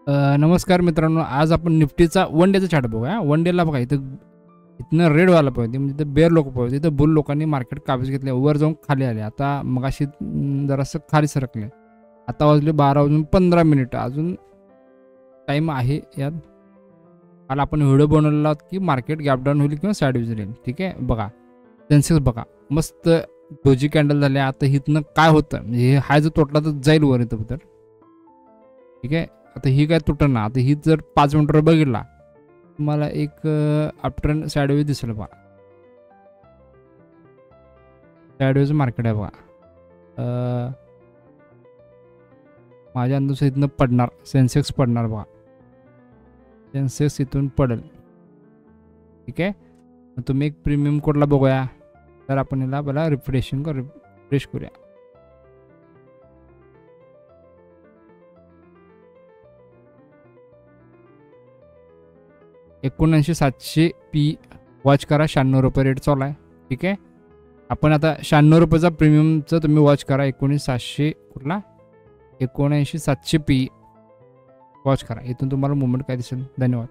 नमस्कार मित्रांनो, आज आपण निफ्टीचा वन डेचा चार्ट बघूया. वन डेला बघा इथनं रेडवाला पाहिजे, म्हणजे इथं बेअर लोक पाहिजे, इथं बुल लोकांनी मार्केट काबीज घेतले, वर जाऊन खाली आले. आता मगाशी जरासं खाली सरकले. आता वाजले 12:15 अजून टाईम आहे यात. काल आपण व्हिडिओ बनवला की मार्केट गॅप डाऊन होईल किंवा साईडवेज राहील. ठीक आहे, बघा सेन्सेक्स बघा मस्त डोजी कॅन्डल झाले. आता इथनं काय होतं, म्हणजे हा जो तोटला तर जाईल वर इथं तर. ठीक आहे, आता ही काय तुटणार ना. आता ही जर 5 मिनिटावर बघितला तुम्हाला एक आफ्टर साईडवेज दिसेल बघा. साईडवेज मार्केट आहे बघा. माझ्या अंदाज इथनं पडणार, सेन्सेक्स पडणार बघा. सेन्सेक्स इथून पडेल. ठीक आहे, मग तुम्ही एक प्रीमियम कोडला बघूया. तर आपण याला पहिला रिफ्रेश करूया. ₹79,700 पी वॉच करा. 96 रुपये रेट चालू आहे. ठीक आहे, आपण आता 96 रुपयाचा प्रीमियमचं तुम्ही वॉच करा. 19,700 कुठला 79,700 पी वॉच करा. इथून तुम्हाला मुवमेंट काय दिसेल. धन्यवाद.